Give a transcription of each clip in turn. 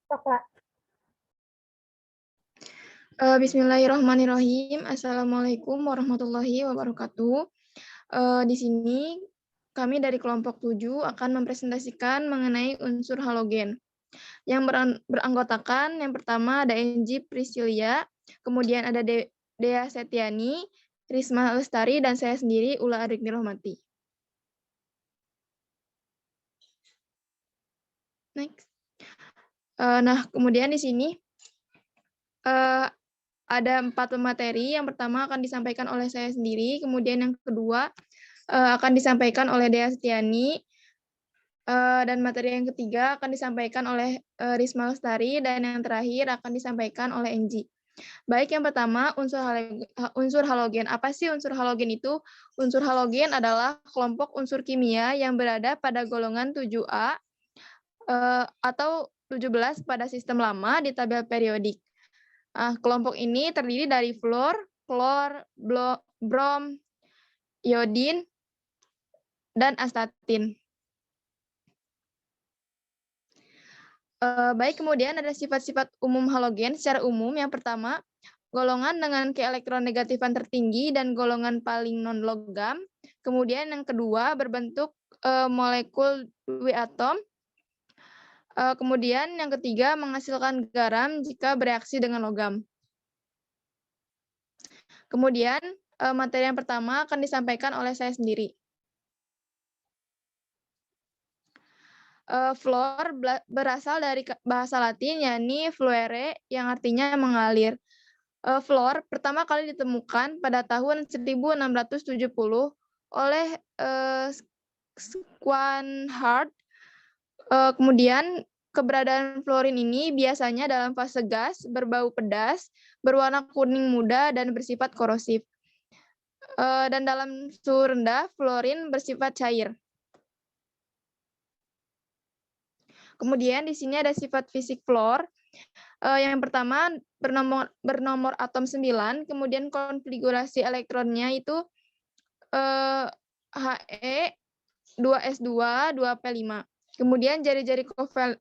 Coklat. Bismillahirrahmanirrahim. Assalamualaikum warahmatullahi wabarakatuh. Di sini kami dari kelompok 7 akan mempresentasikan mengenai unsur halogen yang beranggotakan yang pertama ada Enji Priscilia, kemudian ada Dea Setiani, Risma Lestari, dan saya sendiri Ula Adrikni Rohmati. Next. Nah, kemudian di sini ada 4 materi. Yang pertama akan disampaikan oleh saya sendiri, kemudian yang kedua akan disampaikan oleh Dea Setiani, dan materi yang ketiga akan disampaikan oleh Risma Lestari, dan yang terakhir akan disampaikan oleh Enji. Baik, yang pertama, unsur halogen. Apa sih unsur halogen itu? Unsur halogen adalah kelompok unsur kimia yang berada pada golongan 7A atau 17 pada sistem lama di tabel periodik. Kelompok ini terdiri dari fluor, klor, brom, iodin, dan astatin. Baik, kemudian ada sifat-sifat umum halogen secara umum. Yang pertama, golongan dengan keelektronegatifan tertinggi dan golongan paling non-logam. Kemudian yang kedua, berbentuk molekul W-atom. Kemudian yang ketiga, menghasilkan garam jika bereaksi dengan logam. Kemudian materi yang pertama akan disampaikan oleh saya sendiri. Fluor berasal dari bahasa Latin, yakni fluere, yang artinya mengalir. Fluor pertama kali ditemukan pada tahun 1670 oleh Swanhard. Kemudian keberadaan fluorin ini biasanya dalam fase gas, berbau pedas, berwarna kuning muda, dan bersifat korosif. Dan dalam suhu rendah, fluorin bersifat cair. Kemudian di sini ada sifat fisik fluor. Yang pertama bernomor atom 9, kemudian konfigurasi elektronnya itu He, 2s2, 2p5. Kemudian jari-jari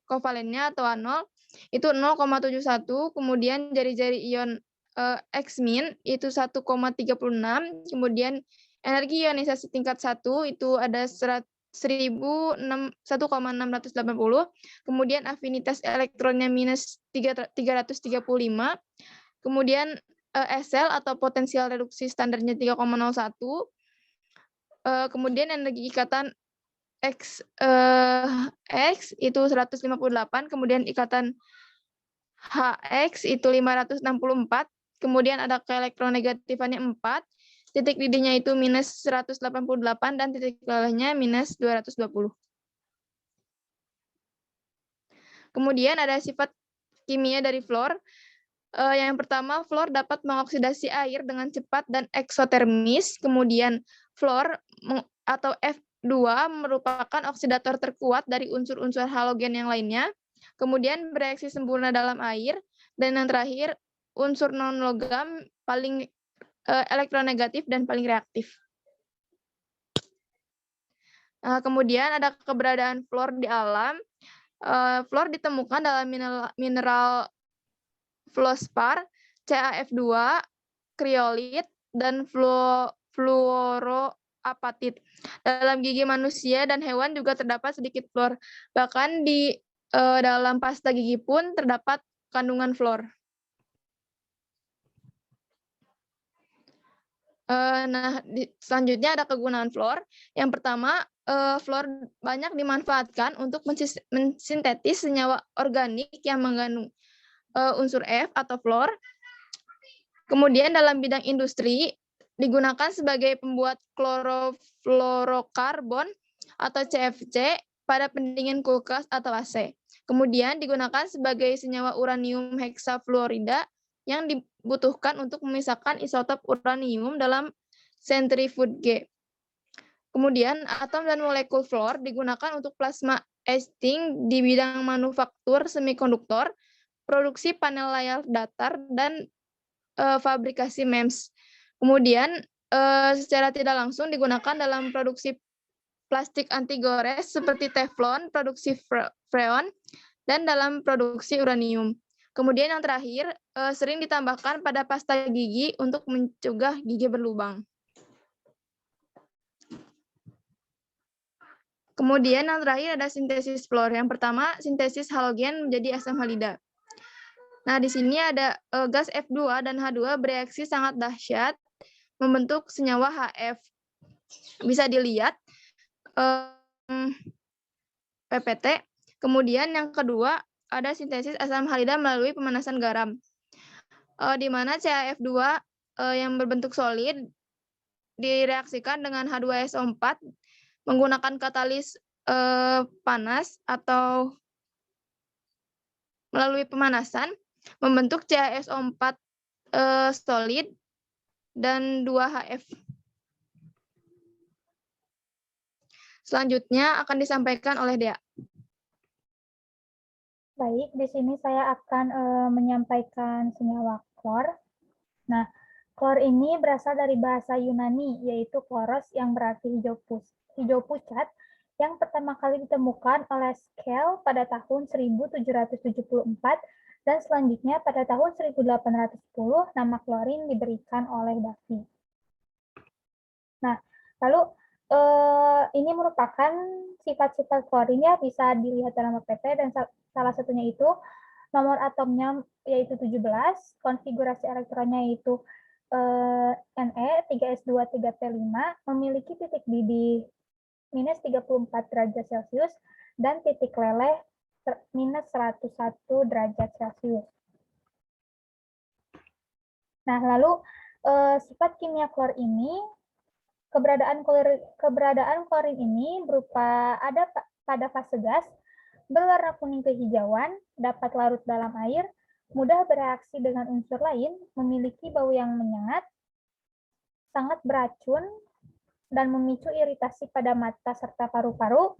kovalennya atau anol itu 0,71, kemudian jari-jari ion X- itu 1,36, kemudian energi ionisasi tingkat 1 itu ada 1,680, kemudian afinitas elektronnya minus 335, kemudian SL atau potensial reduksi standarnya 3,01, kemudian energi ikatan X itu 158, kemudian ikatan HX itu 564, kemudian ada keelektronegatifannya 4, titik didihnya itu minus 188, dan titik lalahnya minus 220. Kemudian ada sifat kimia dari fluor. Yang pertama, fluor dapat mengoksidasi air dengan cepat dan eksotermis. Kemudian fluor atau F2 merupakan oksidator terkuat dari unsur-unsur halogen yang lainnya. Kemudian bereaksi sempurna dalam air. Dan yang terakhir, unsur non-logam paling elektronegatif dan paling reaktif. Kemudian ada keberadaan fluor di alam. Fluor ditemukan dalam mineral fluorspar, CaF2, kriolit, dan fluoroapatit. Dalam gigi manusia dan hewan juga terdapat sedikit fluor. Bahkan di dalam pasta gigi pun terdapat kandungan fluor. Nah, selanjutnya ada kegunaan fluor. Yang pertama, fluor banyak dimanfaatkan untuk mensintetis senyawa organik yang mengandung unsur F atau fluor. Kemudian dalam bidang industri digunakan sebagai pembuat klorofluorokarbon atau CFC pada pendingin kulkas atau AC. Kemudian digunakan sebagai senyawa uranium heksafluorida yang dibutuhkan untuk memisahkan isotop uranium dalam sentrifuge. Kemudian atom dan molekul fluor digunakan untuk plasma etching di bidang manufaktur semikonduktor, produksi panel layar datar, dan fabrikasi MEMS. Kemudian secara tidak langsung digunakan dalam produksi plastik anti gores seperti teflon, produksi freon, dan dalam produksi uranium. Kemudian yang terakhir, sering ditambahkan pada pasta gigi untuk mencegah gigi berlubang. Kemudian yang terakhir ada sintesis fluor. Yang pertama, sintesis halogen menjadi asam halida. Nah, di sini ada gas F2 dan H2 bereaksi sangat dahsyat membentuk senyawa HF. Bisa dilihat PPT. Kemudian yang kedua ada sintesis asam halida melalui pemanasan garam. Di mana CaF2 yang berbentuk solid direaksikan dengan H2SO4 menggunakan katalis panas atau melalui pemanasan membentuk CaSO4 solid dan 2HF. Selanjutnya akan disampaikan oleh Dea. Baik, di sini saya akan menyampaikan senyawa klor. Nah, klor ini berasal dari bahasa Yunani, yaitu kloros yang berarti hijau pucat, yang pertama kali ditemukan oleh Skell pada tahun 1774, dan selanjutnya pada tahun 1810 nama klorin diberikan oleh Davy. Nah, lalu ini merupakan sifat-sifat klorin ya, bisa dilihat dalam PPT, dan salah satunya itu nomor atomnya yaitu 17, konfigurasi elektronnya yaitu Ne 3s2 3p5, memiliki titik didih minus 34 derajat Celcius dan titik leleh minus 101 derajat Celcius. Nah, lalu sifat kimia klor ini, keberadaan klorin ini berupa ada pada fase gas, berwarna kuning kehijauan, dapat larut dalam air, mudah bereaksi dengan unsur lain, memiliki bau yang menyengat, sangat beracun, dan memicu iritasi pada mata serta paru-paru,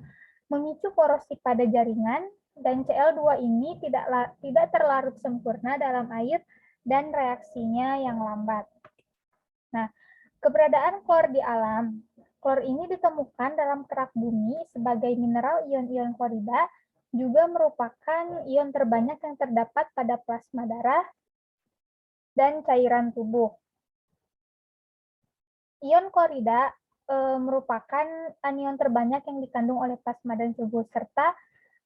memicu korosi pada jaringan, dan Cl2 ini tidak terlarut sempurna dalam air dan reaksinya yang lambat. Nah, keberadaan klor di alam. Klor ini ditemukan dalam kerak bumi sebagai mineral ion-ion klorida, juga merupakan ion terbanyak yang terdapat pada plasma darah dan cairan tubuh. Ion klorida merupakan anion terbanyak yang dikandung oleh plasma dan tubuh, serta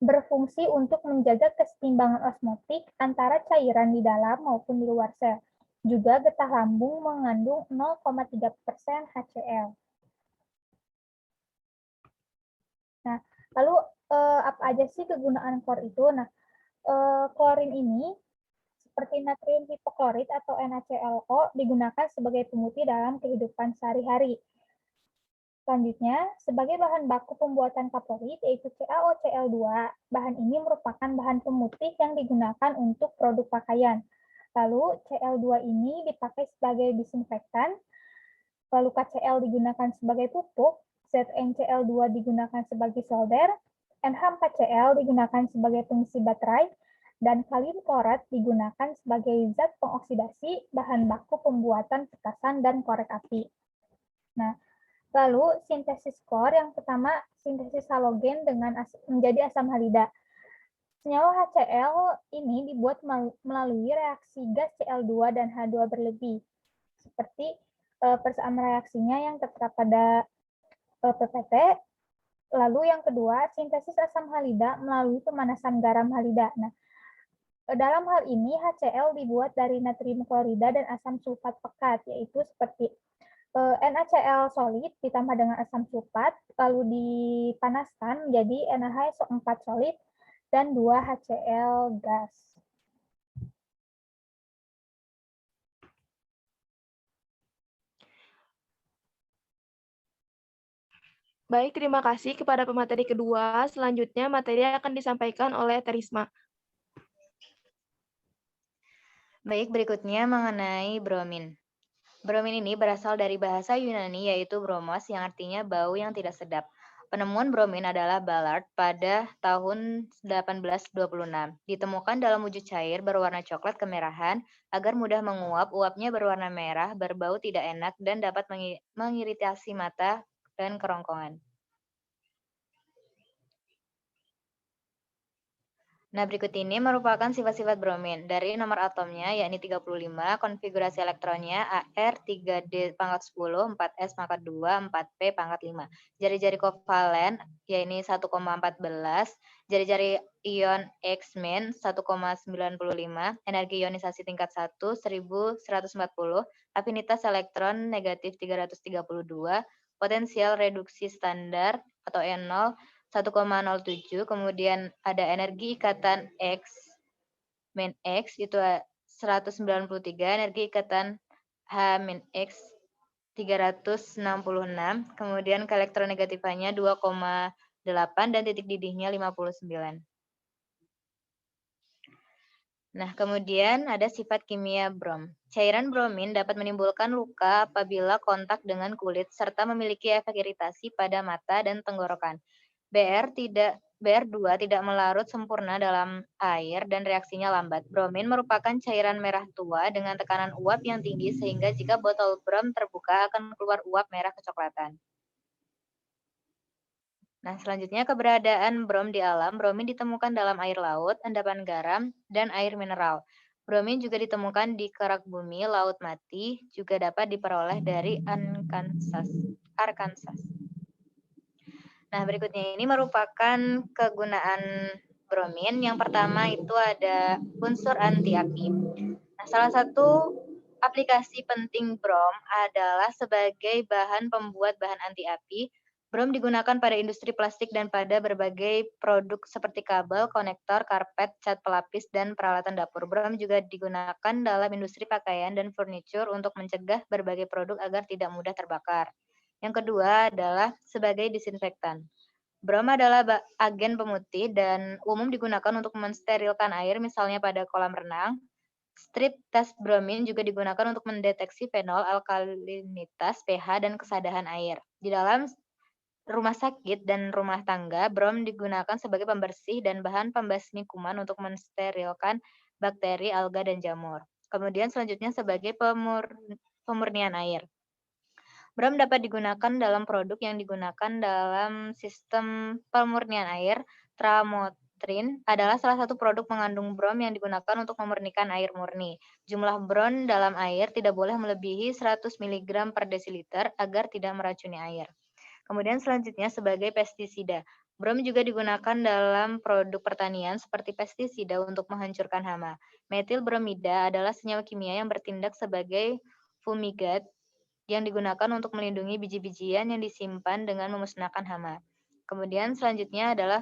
berfungsi untuk menjaga keseimbangan osmotik antara cairan di dalam maupun di luar sel. Juga getah lambung mengandung 0,3% HCl. Nah, lalu apa aja sih kegunaan klor itu? Nah, klorin ini seperti natrium hipoklorit atau NaClO digunakan sebagai pemutih dalam kehidupan sehari-hari. Selanjutnya, sebagai bahan baku pembuatan kaploid yaitu CaOCl2, bahan ini merupakan bahan pemutih yang digunakan untuk produk pakaian. Lalu Cl2 ini dipakai sebagai disinfektan, lalu KCl digunakan sebagai pupuk, ZnCl2 digunakan sebagai solder, NH4Cl digunakan sebagai pengisi baterai, dan kalium klorat digunakan sebagai zat pengoksidasi, bahan baku pembuatan petasan dan korek api. Nah, lalu sintesis klor yang pertama sintesis halogen dengan menjadi asam halida. Senyawa HCl ini dibuat melalui reaksi gas Cl2 dan H2 berlebih. Seperti persamaan reaksinya yang tertera pada PPT. Lalu yang kedua, sintesis asam halida melalui pemanasan garam halida. Nah, dalam hal ini HCl dibuat dari natrium klorida dan asam sulfat pekat, yaitu seperti NaCl solid ditambah dengan asam sulfat, lalu dipanaskan menjadi NaHSO4 solid dan 2 HCl gas. Baik, terima kasih kepada pemateri kedua. Selanjutnya materi akan disampaikan oleh Terisma. Baik, berikutnya mengenai bromin. Bromin ini berasal dari bahasa Yunani yaitu bromos yang artinya bau yang tidak sedap. Penemuan bromin adalah Ballard pada tahun 1826. Ditemukan dalam wujud cair berwarna coklat kemerahan agar mudah menguap. Uapnya berwarna merah, berbau tidak enak, dan dapat mengiritasi mata dan kerongkongan. Nah, berikut ini merupakan sifat-sifat bromin. Dari nomor atomnya, yakni 35, konfigurasi elektronnya AR 3D pangkat 10, 4S pangkat 2, 4P pangkat 5. Jari-jari kovalen, yakni 1,14, jari-jari ion X-min 1,95, energi ionisasi tingkat 1, 1140, afinitas elektron negatif 332, potensial reduksi standar atau N0, 1,07, kemudian ada energi ikatan X, min X itu 193, energi ikatan H min X 366, kemudian keelektronegatifannya 2,8 dan titik didihnya 59. Nah, kemudian ada sifat kimia brom. Cairan bromin dapat menimbulkan luka apabila kontak dengan kulit serta memiliki efek iritasi pada mata dan tenggorokan. BR2 tidak melarut sempurna dalam air dan reaksinya lambat. Bromin merupakan cairan merah tua dengan tekanan uap yang tinggi sehingga jika botol brom terbuka akan keluar uap merah kecoklatan. Nah, selanjutnya keberadaan brom di alam. Bromin ditemukan dalam air laut, endapan garam, dan air mineral. Bromin juga ditemukan di kerak bumi, laut mati, juga dapat diperoleh dari Arkansas. Nah, berikutnya ini merupakan kegunaan bromin. Yang pertama itu ada unsur anti api. Nah, salah satu aplikasi penting brom adalah sebagai bahan pembuat bahan anti api. Brom digunakan pada industri plastik dan pada berbagai produk seperti kabel, konektor, karpet, cat pelapis, dan peralatan dapur. Brom juga digunakan dalam industri pakaian dan furniture untuk mencegah berbagai produk agar tidak mudah terbakar. Yang kedua adalah sebagai disinfektan. Brom adalah agen pemutih dan umum digunakan untuk mensterilkan air, misalnya pada kolam renang. Strip test bromin juga digunakan untuk mendeteksi fenol, alkalinitas, pH, dan kesadahan air. Di dalam rumah sakit dan rumah tangga, brom digunakan sebagai pembersih dan bahan pembasmi kuman untuk mensterilkan bakteri, alga, dan jamur. Kemudian selanjutnya sebagai pemurnian air. Brom dapat digunakan dalam produk yang digunakan dalam sistem pemurnian air. Tramotrin adalah salah satu produk mengandung brom yang digunakan untuk memurnikan air murni. Jumlah brom dalam air tidak boleh melebihi 100 mg per desiliter agar tidak meracuni air. Kemudian selanjutnya sebagai pestisida. Brom juga digunakan dalam produk pertanian seperti pestisida untuk menghancurkan hama. Metil bromida adalah senyawa kimia yang bertindak sebagai fumigat yang digunakan untuk melindungi biji-bijian yang disimpan dengan memusnahkan hama. Kemudian selanjutnya adalah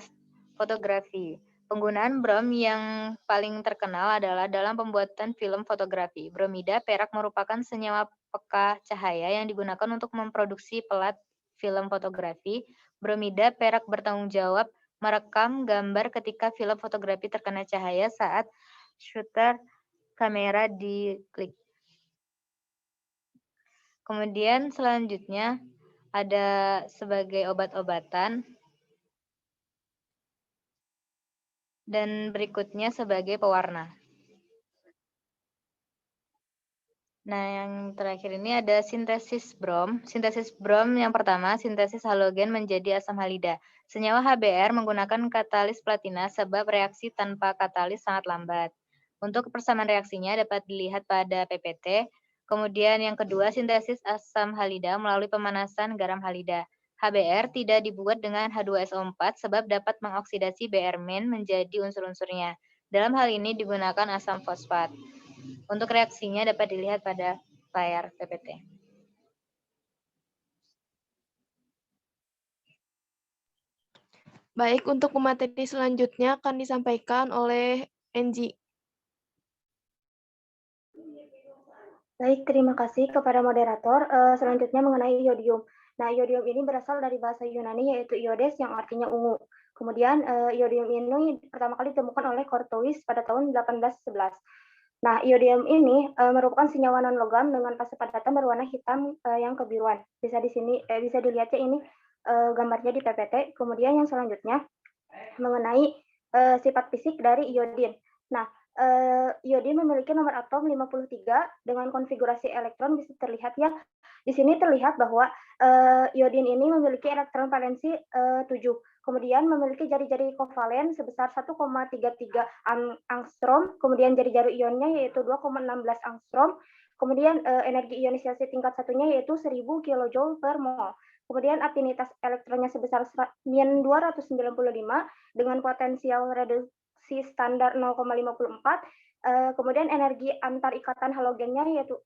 fotografi. Penggunaan brom yang paling terkenal adalah dalam pembuatan film fotografi. Bromida perak merupakan senyawa peka cahaya yang digunakan untuk memproduksi pelat film fotografi. Bromida perak bertanggung jawab merekam gambar ketika film fotografi terkena cahaya saat shutter kamera diklik. Kemudian selanjutnya ada sebagai obat-obatan dan berikutnya sebagai pewarna. Nah, yang terakhir ini ada sintesis brom. Sintesis brom yang pertama, sintesis halogen menjadi asam halida. Senyawa HBr menggunakan katalis platina sebab reaksi tanpa katalis sangat lambat. Untuk persamaan reaksinya dapat dilihat pada PPT. Kemudian yang kedua, sintesis asam halida melalui pemanasan garam halida. HBr tidak dibuat dengan H2SO4 sebab dapat mengoksidasi Br- menjadi unsur-unsurnya. Dalam hal ini digunakan asam fosfat. Untuk reaksinya dapat dilihat pada layar PPT. Baik, untuk materi selanjutnya akan disampaikan oleh Enji. Baik, terima kasih kepada moderator. Selanjutnya mengenai iodium. Nah, iodium ini berasal dari bahasa Yunani yaitu iodes yang artinya ungu. Kemudian iodium ini pertama kali ditemukan oleh Courtois pada tahun 1811. Nah, iodium ini merupakan senyawa non logam dengan fase padatan berwarna hitam yang kebiruan. Bisa di sini bisa dilihat ya ini gambarnya di PPT. Kemudian yang selanjutnya mengenai sifat fisik dari iodin. Nah, iodin memiliki nomor atom 53 dengan konfigurasi elektron bisa terlihat ya. Di sini terlihat bahwa iodin ini memiliki elektron valensi 7. Kemudian memiliki jari-jari kovalen sebesar 1,33 angstrom, kemudian jari-jari ionnya yaitu 2,16 angstrom, kemudian energi ionisasi tingkat satunya yaitu 1000 kJ per mol. Kemudian afinitas elektronnya sebesar min 295 dengan potensial reduksi standar 0,54. Kemudian energi antar ikatan halogennya yaitu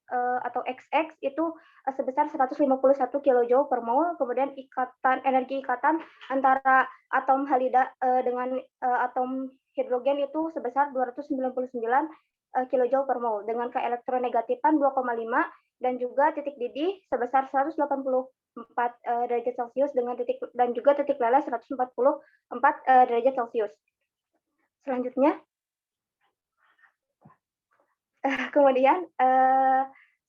atau XX itu sebesar 151 kJ per mol. Kemudian energi ikatan antara atom halida dengan atom hidrogen itu sebesar 299 kJ per mol dengan keelektronegativan 2,5 dan juga titik didih sebesar 184 derajat Celcius dengan juga titik leleh 144 derajat Celcius. Selanjutnya,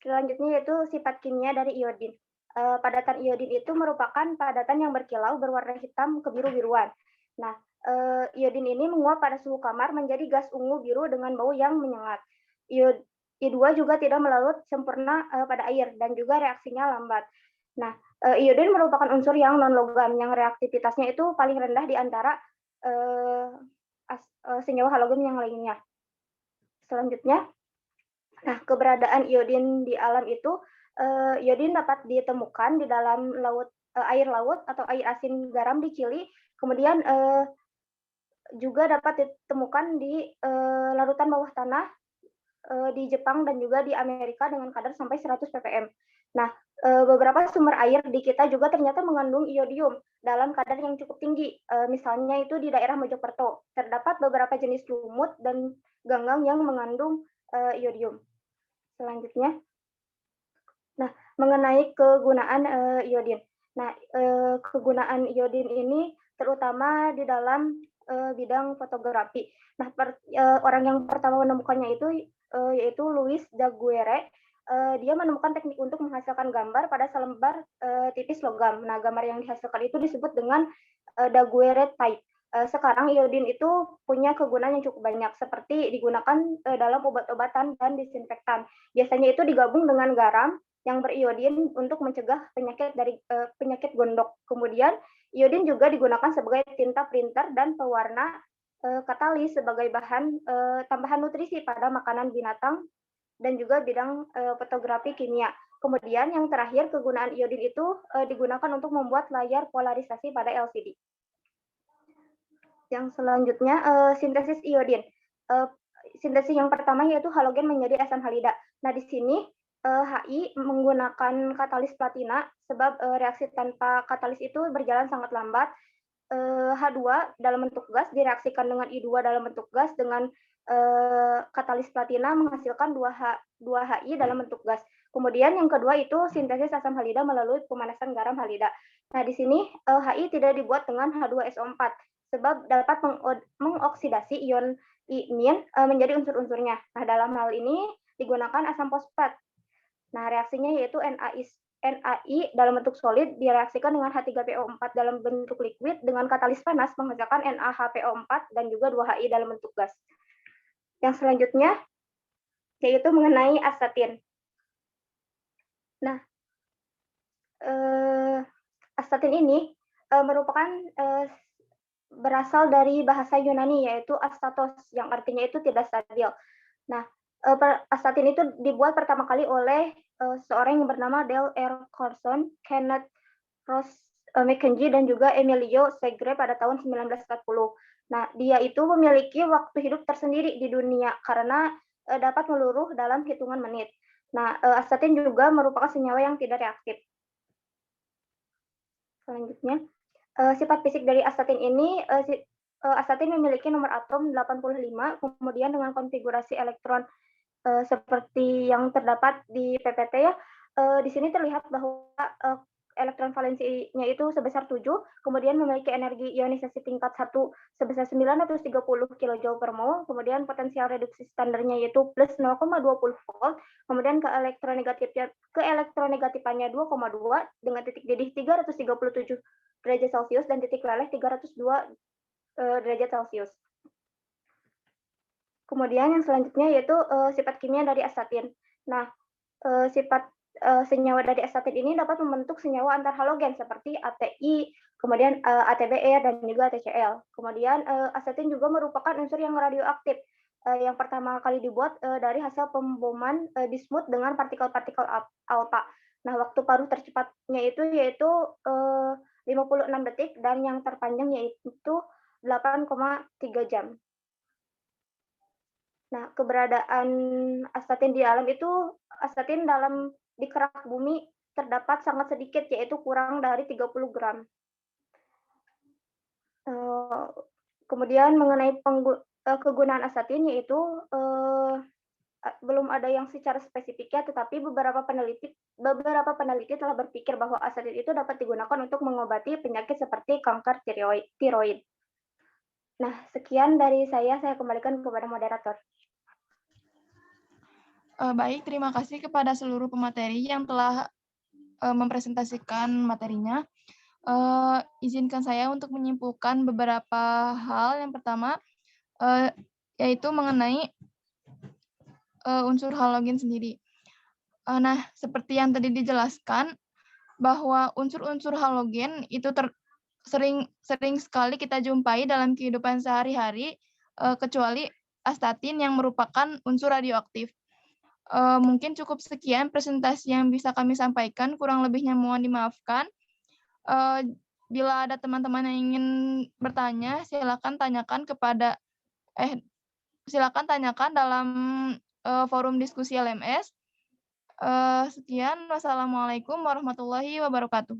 selanjutnya yaitu sifat kimia dari iodin. Padatan iodin itu merupakan padatan yang berkilau berwarna hitam kebiru-biruan. Nah, iodin ini menguap pada suhu kamar menjadi gas ungu biru dengan bau yang menyengat. I2 juga tidak melarut sempurna pada air dan juga reaksinya lambat. Nah, iodin merupakan unsur yang non-logam yang reaktivitasnya itu paling rendah di antara senyawa halogen yang lainnya. Selanjutnya, nah keberadaan iodin di alam itu, iodin dapat ditemukan di dalam air laut atau air asin garam di Chili, kemudian juga dapat ditemukan di larutan bawah tanah di Jepang dan juga di Amerika dengan kadar sampai 100 ppm. Nah, beberapa sumber air di kita juga ternyata mengandung iodium dalam kadar yang cukup tinggi. Misalnya itu di daerah Mojokerto, terdapat beberapa jenis lumut dan ganggang yang mengandung iodium. Selanjutnya, nah mengenai kegunaan iodin. Nah, kegunaan iodin ini terutama di dalam bidang fotografi. Nah, orang yang pertama menemukannya itu yaitu Louis Daguerre. Dia menemukan teknik untuk menghasilkan gambar pada selembar tipis logam. Nah, gambar yang dihasilkan itu disebut dengan Daguerre type. Sekarang iodin itu punya kegunaan yang cukup banyak, seperti digunakan dalam obat-obatan dan disinfektan. Biasanya itu digabung dengan garam yang beriodin untuk mencegah penyakit gondok. Kemudian iodin juga digunakan sebagai tinta printer dan pewarna katalis sebagai bahan tambahan nutrisi pada makanan binatang dan juga bidang fotografi kimia. Kemudian yang terakhir, kegunaan iodin itu digunakan untuk membuat layar polarisasi pada LCD. Yang selanjutnya, sintesis iodin. Sintesis yang pertama yaitu halogen menjadi asam halida. Nah, di sini HI menggunakan katalis platina sebab reaksi tanpa katalis itu berjalan sangat lambat. H2 dalam bentuk gas direaksikan dengan I2 dalam bentuk gas dengan katalis platina menghasilkan 2HI dalam bentuk gas. Kemudian yang kedua itu sintesis asam halida melalui pemanasan garam halida. Nah, di sini HI tidak dibuat dengan H2SO4 sebab dapat mengoksidasi ion imine menjadi unsur-unsurnya. Nah, dalam hal ini digunakan asam fosfat. Nah, reaksinya yaitu NaI dalam bentuk solid direaksikan dengan H3PO4 dalam bentuk liquid dengan katalis panas menghasilkan NaHPO4 dan juga 2HI dalam bentuk gas. Yang selanjutnya yaitu mengenai astatin. Nah, astatin ini merupakan berasal dari bahasa Yunani yaitu astatos yang artinya itu tidak stabil. Nah, astatin itu dibuat pertama kali oleh seorang yang bernama Dale R. Carson, Kenneth Ross Mackenzie dan juga Emilio Segre pada tahun 1940. Nah, dia itu memiliki waktu hidup tersendiri di dunia karena dapat meluruh dalam hitungan menit. Nah, astatin juga merupakan senyawa yang tidak reaktif. Selanjutnya, sifat fisik dari astatin ini, astatin memiliki nomor atom 85, kemudian dengan konfigurasi elektron seperti yang terdapat di PPT ya. Di sini terlihat bahwa elektron valensinya itu sebesar 7, kemudian memiliki energi ionisasi tingkat 1 sebesar 930 kJ per mol, kemudian potensial reduksi standarnya yaitu plus 0,20 volt, kemudian keelektronegatifannya 2,2 dengan titik didih 337 derajat Celcius dan titik leleh 302 derajat Celcius. Kemudian yang selanjutnya yaitu sifat kimia dari astatin. Nah, sifat senyawa dari astatin ini dapat membentuk senyawa antar halogen seperti ATI, kemudian ATBR dan juga TCl. Kemudian asetin juga merupakan unsur yang radioaktif. Yang pertama kali dibuat dari hasil pemboman bismut dengan partikel-partikel alfa. Nah, waktu paruh tercepatnya itu yaitu 56 detik dan yang terpanjang yaitu 8,3 jam. Nah, keberadaan astatin di alam itu, astatin di kerak bumi terdapat sangat sedikit, yaitu kurang dari 30 gram. Kemudian mengenai kegunaan astatin yaitu belum ada yang secara spesifiknya, tetapi beberapa peneliti telah berpikir bahwa astatin itu dapat digunakan untuk mengobati penyakit seperti kanker tiroid. Nah, sekian dari saya kembalikan kepada moderator. Baik, terima kasih kepada seluruh pemateri yang telah mempresentasikan materinya. Izinkan saya untuk menyimpulkan beberapa hal. Yang pertama, yaitu mengenai unsur halogen sendiri. Nah, seperti yang tadi dijelaskan, bahwa unsur-unsur halogen itu sering sekali kita jumpai dalam kehidupan sehari-hari, kecuali astatin yang merupakan unsur radioaktif. Mungkin cukup sekian presentasi yang bisa kami sampaikan, kurang lebihnya mohon dimaafkan. Bila ada teman-teman yang ingin bertanya, silakan tanyakan dalam forum diskusi LMS. Sekian, wassalamualaikum warahmatullahi wabarakatuh.